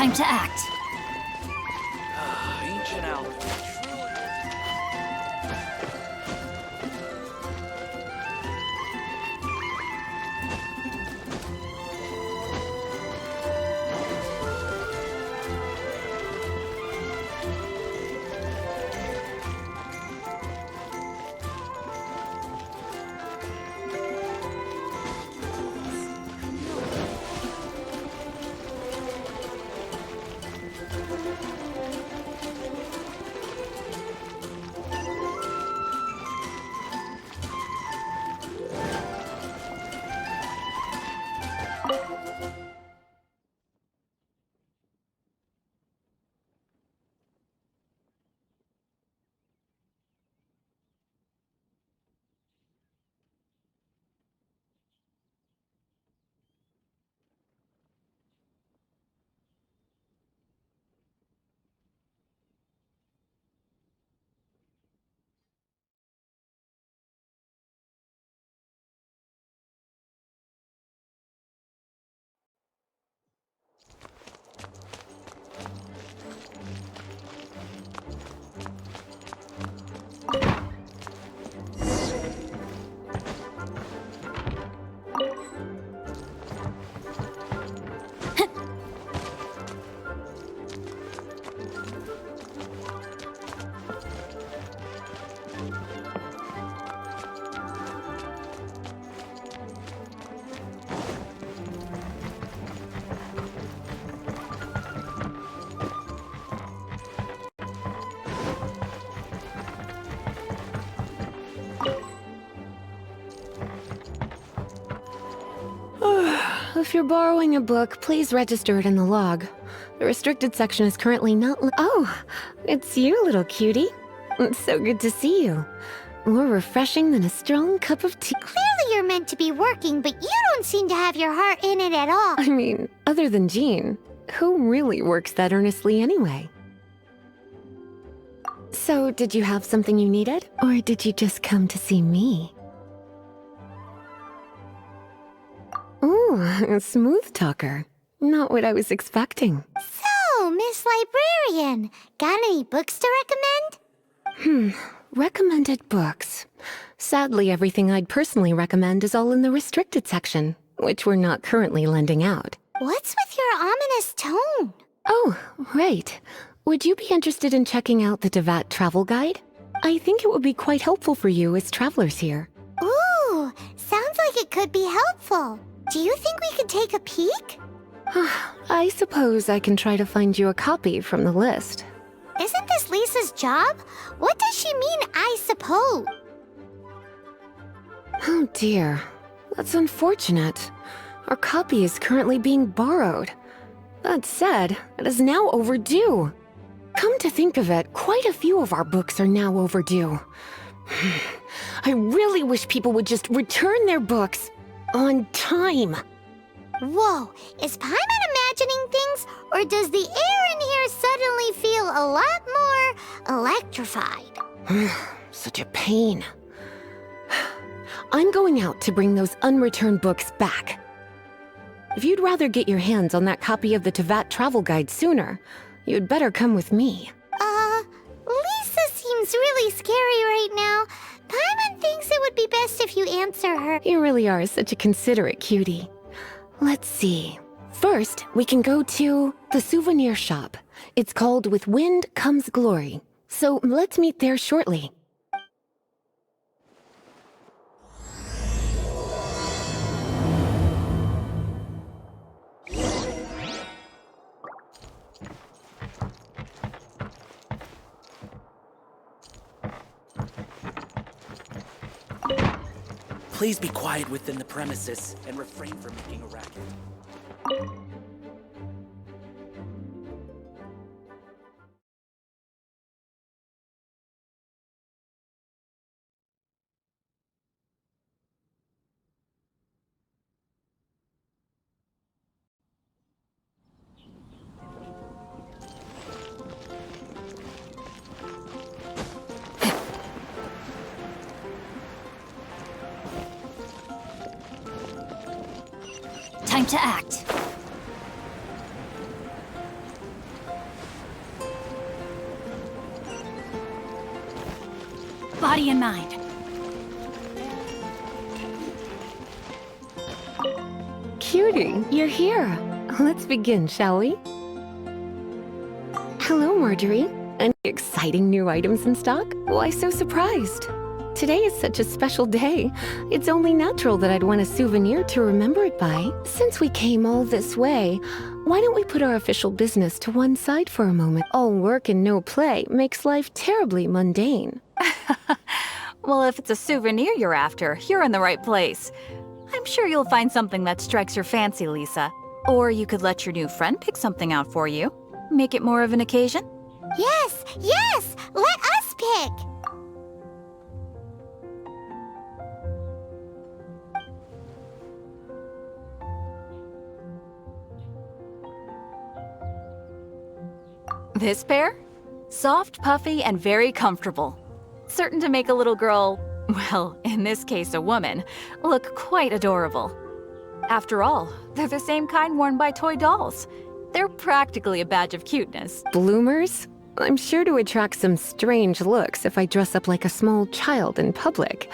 Time to act. Ancient Alchemy. If you're borrowing a book, please register it in the log. The restricted section is currently not Oh, it's you, little cutie. It's so good to see you. More refreshing than a strong cup of tea. Clearly you're meant to be working, but you don't seem to have your heart in it at all. I mean, other than Jean, who really works that earnestly anyway? So, did you have something you needed? Or did you just come to see me? Ooh, a smooth talker. Not what I was expecting. So, Miss Librarian, got any books to recommend? Recommended books. Sadly, everything I'd personally recommend is all in the restricted section, which we're not currently lending out. What's with your ominous tone? Oh, right. Would you be interested in checking out the Devat travel guide? I think it would be quite helpful for you as travelers here. Ooh, sounds like it could be helpful. Do you think we could take a peek? I suppose I can try to find you a copy from the list. Isn't this Lisa's job? What does she mean, I suppose? Oh dear, that's unfortunate. Our copy is currently being borrowed. That said, it is now overdue. Come to think of it, quite a few of our books are now overdue. I really wish people would just return their books on time. Whoa, is Paimon imagining things, or does the air in here suddenly feel a lot more electrified? Such a pain. I'm going out to bring those unreturned books back. If you'd rather get your hands on that copy of the Tevat travel guide sooner, you'd better come with me. Lisa seems really scary right now. Paimon thinks it would be best if you answer her. You really are such a considerate cutie. Let's see. First, we can go to the souvenir shop. It's called With Wind Comes Glory. So let's meet there shortly. Please be quiet within the premises and refrain from making a racket. Time to act. body and mind. Cutie, you're here. Let's begin, shall we? Hello, Marjorie. Any exciting new items in stock? Why so surprised? Today is such a special day. It's only natural that I'd want a souvenir to remember it by. Since we came all this way, why don't we put our official business to one side for a moment? All work and no play makes life terribly mundane. Well, if it's a souvenir you're after, you're in the right place. I'm sure you'll find something that strikes your fancy, Lisa. Or you could let your new friend pick something out for you. Make it more of an occasion. Yes, yes! Let us pick! This pair? Soft, puffy, and very comfortable. Certain to make a little girl, well, in this case a woman, look quite adorable. After all, they're the same kind worn by toy dolls. They're practically a badge of cuteness. Bloomers? I'm sure to attract some strange looks if I dress up like a small child in public.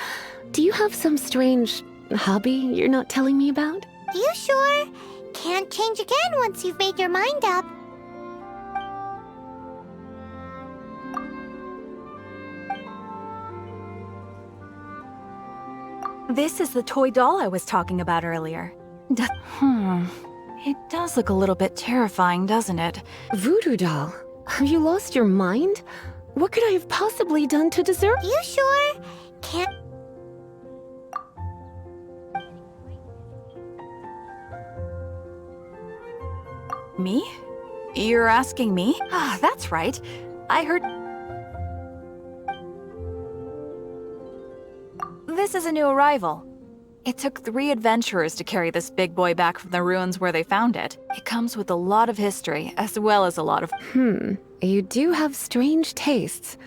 Do you have some strange hobby you're not telling me about? You sure? Can't change again once you've made your mind up. This is the toy doll I was talking about earlier. It does look a little bit terrifying, doesn't it? Voodoo doll? Have you lost your mind? What could I have possibly done to deserve? You sure? Can't... Me? You're asking me? Ah, that's right. I heard... This is a new arrival. It took 3 adventurers to carry this big boy back from the ruins where they found it. It comes with a lot of history, as well as a lot of... You do have strange tastes.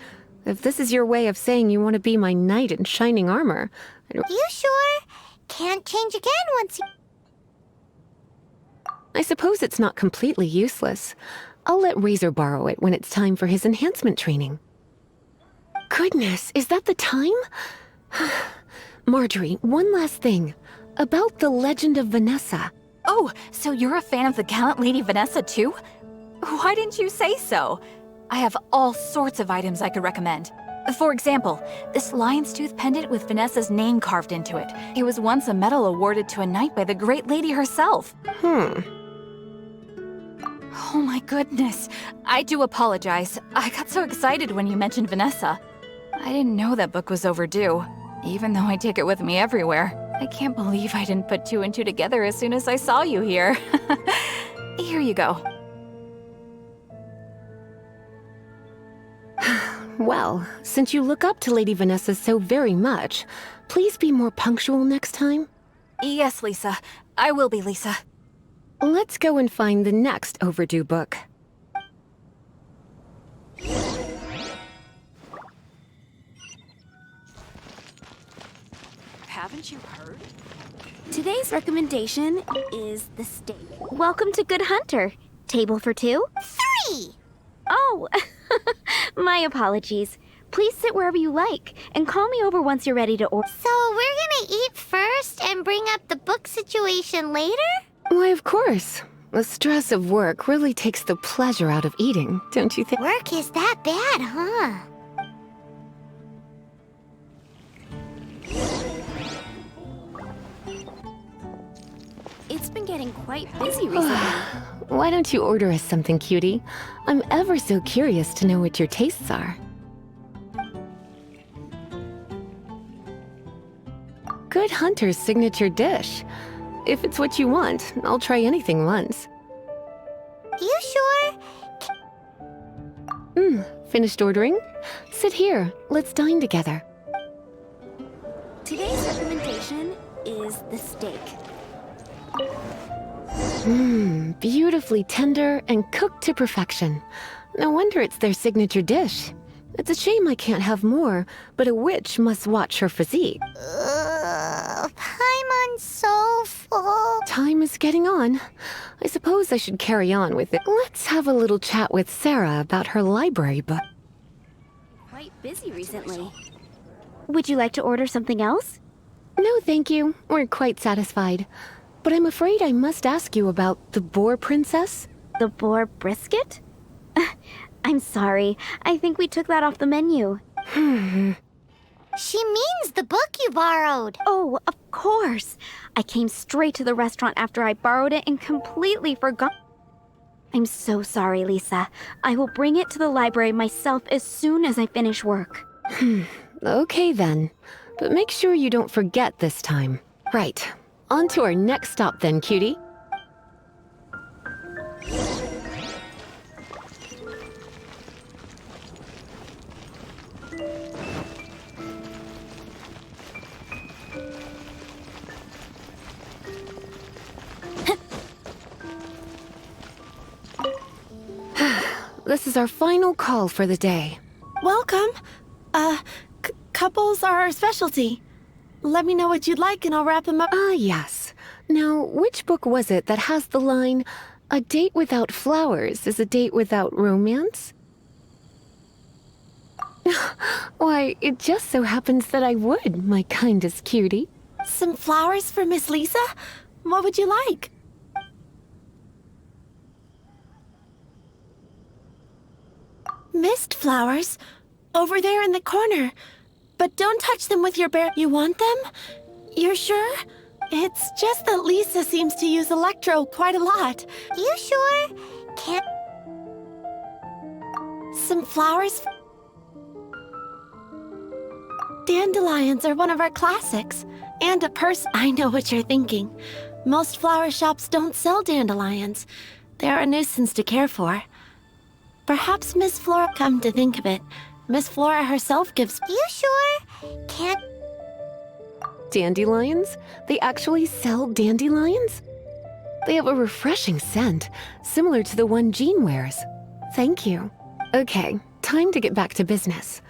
If this is your way of saying you want to be my knight in shining armor... You sure? Can't change again once you... I suppose it's not completely useless. I'll let Razor borrow it when it's time for his enhancement training. Goodness, is that the time? Marjorie, one last thing. About the legend of Vanessa. Oh, so you're a fan of the gallant Lady Vanessa too? Why didn't you say so? I have all sorts of items I could recommend. For example, this lion's tooth pendant with Vanessa's name carved into it. It was once a medal awarded to a knight by the great lady herself. Oh my goodness. I do apologize. I got so excited when you mentioned Vanessa. I didn't know that book was overdue, even though I take it with me everywhere. I can't believe I didn't put 2 and 2 together as soon as I saw you here. Here you go. Well, since you look up to Lady Vanessa so very much, please be more punctual next time. Yes, Lisa. I will be, Lisa. Let's go and find the next overdue book. Haven't you heard? Today's recommendation is the steak. Welcome to Good Hunter. Table for 2? 3! Oh, my apologies. Please sit wherever you like, and call me over once you're ready to order. So we're gonna eat first and bring up the book situation later? Why, of course. The stress of work really takes the pleasure out of eating, don't you think? Work is that bad, huh? It's been getting quite busy recently. Why don't you order us something, cutie? I'm ever so curious to know what your tastes are. Good Hunter's signature dish. If it's what you want, I'll try anything once. You sure? Finished ordering? Sit here. Let's dine together. Today's recommendation is the steak. Beautifully tender and cooked to perfection. No wonder it's their signature dish. It's a shame I can't have more, but a witch must watch her physique. Paimon's so full. Time is getting on. I suppose I should carry on with it. Let's have a little chat with Sarah about her library book. Quite busy recently. Would you like to order something else? No, thank you. We're quite satisfied. But I'm afraid I must ask you about the boar princess. The boar brisket? I'm sorry. I think we took that off the menu. She means the book you borrowed. Oh, of course. I came straight to the restaurant after I borrowed it and completely forgot. I'm so sorry, Lisa. I will bring it to the library myself as soon as I finish work. Okay then. But make sure you don't forget this time. Right. On to our next stop then, cutie. This is our final call for the day. Welcome. Couples are our specialty. Let me know what you'd like and I'll wrap them up. Ah, yes. Now, which book was it that has the line, "A date without flowers is a date without romance"? Why, it just so happens that I would, my kindest cutie. Some flowers for Miss Lisa? What would you like? Mist flowers? Over there in the corner. But don't touch them with your bare... You want them? You're sure? It's just that Lisa seems to use electro quite a lot. You sure? Can't... Some flowers? Dandelions are one of our classics. And a purse. I know what you're thinking. Most flower shops don't sell dandelions. They're a nuisance to care for. Perhaps Miss Flora... Come to think of it, Miss Flora herself gives... You sure? Can't... Dandelions? They actually sell dandelions? They have a refreshing scent, similar to the one Jean wears. Thank you. Okay, time to get back to business.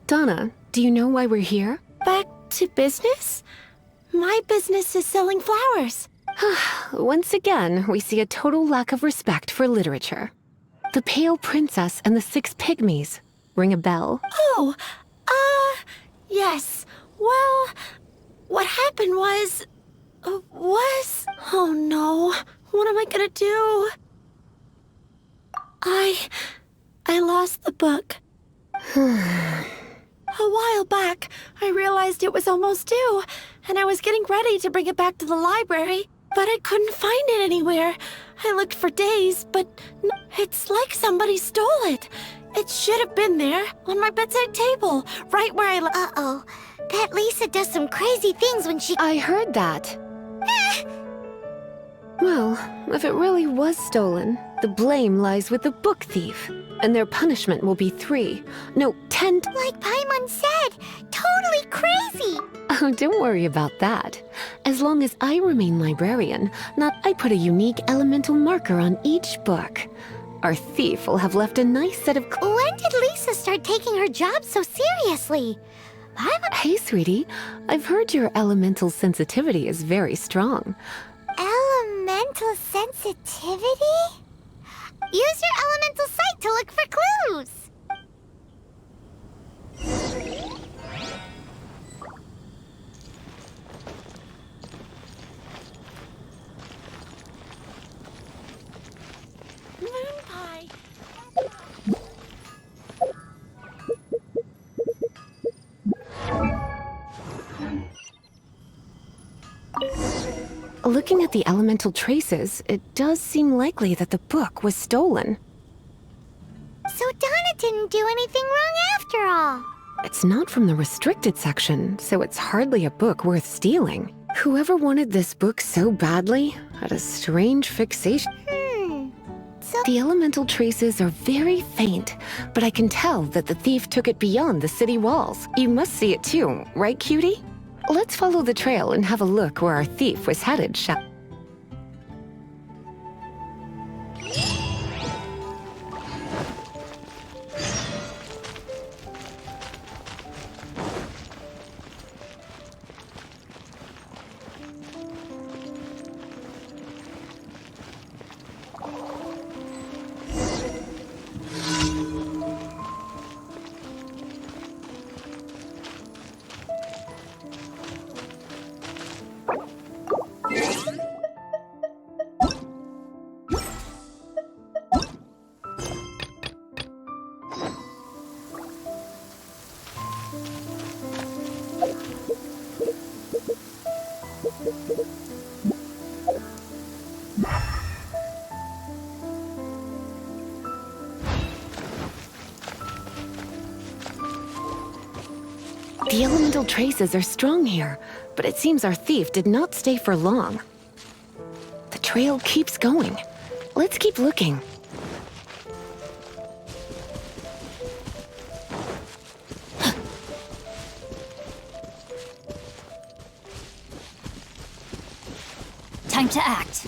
Donna, do you know why we're here? Back to business? My business is selling flowers. Once again, we see a total lack of respect for literature. The Pale Princess and the Six Pygmies. Ring a bell? Oh, yes. Well, what happened was... Oh no, what am I gonna do? I lost the book. A while back, I realized it was almost due, and I was getting ready to bring it back to the library, but I couldn't find it anywhere. I looked for days, but it's like somebody stole it. It should have been there, on my bedside table, right where I Uh-oh. That Lisa does some crazy things when she... I heard that. Well, if it really was stolen, the blame lies with the book thief. And their punishment will be 10... Like Paimon said, totally crazy! Oh, don't worry about that. As long as I remain librarian, I put a unique elemental marker on each book. Our thief will have left a nice set of... When did Lisa start taking her job so seriously? Hey, sweetie. I've heard your elemental sensitivity is very strong. Elemental sensitivity? Use your elemental sight to look for clues! Moon pie. Looking at the elemental traces, it does seem likely that the book was stolen. So Donna didn't do anything wrong after all. It's not from the restricted section, so it's hardly a book worth stealing. Whoever wanted this book so badly had a strange fixation. So... The elemental traces are very faint, but I can tell that the thief took it beyond the city walls. You must see it too, right, cutie? Let's follow the trail and have a look where our thief was headed, shall... The elemental traces are strong here, but it seems our thief did not stay for long. The trail keeps going. Let's keep looking. Time to act.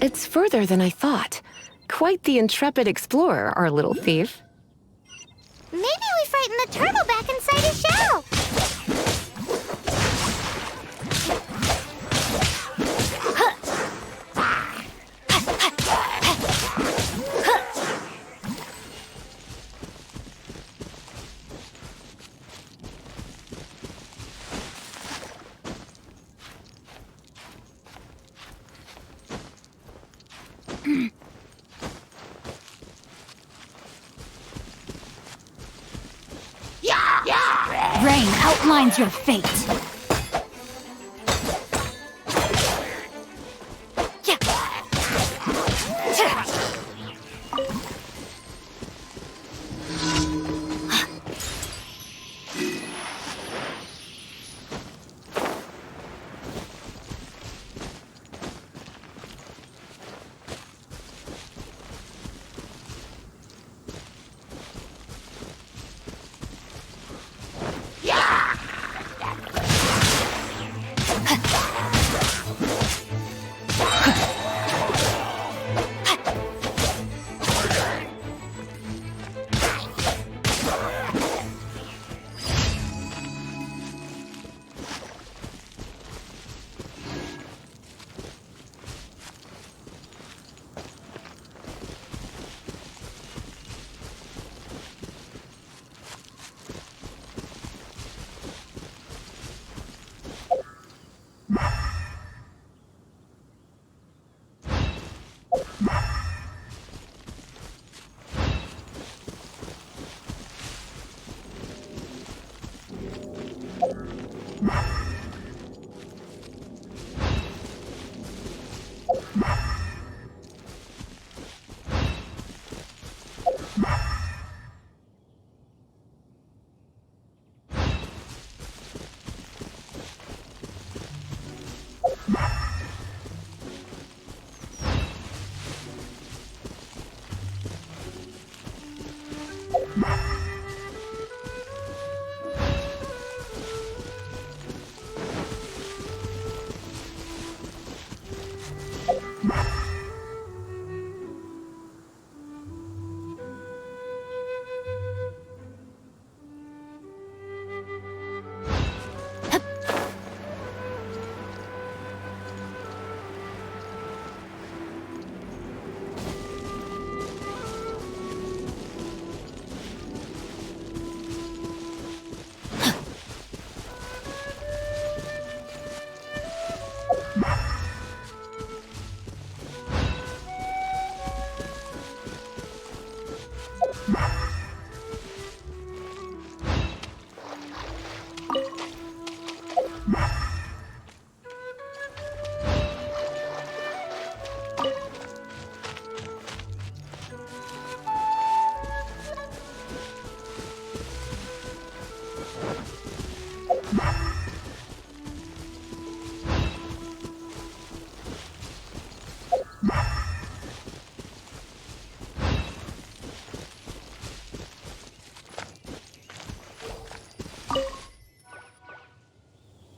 It's further than I thought. Quite the intrepid explorer, our little thief. Maybe we frightened the turtle back inside his shell. Rain outlines your fate.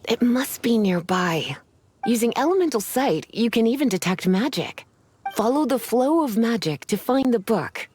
It must be nearby. Using elemental sight, you can even detect magic. Follow the flow of magic to find the book.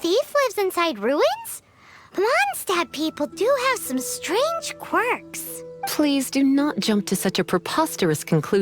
thief lives inside ruins? Mondstadt people do have some strange quirks. Please do not jump to such a preposterous conclusion.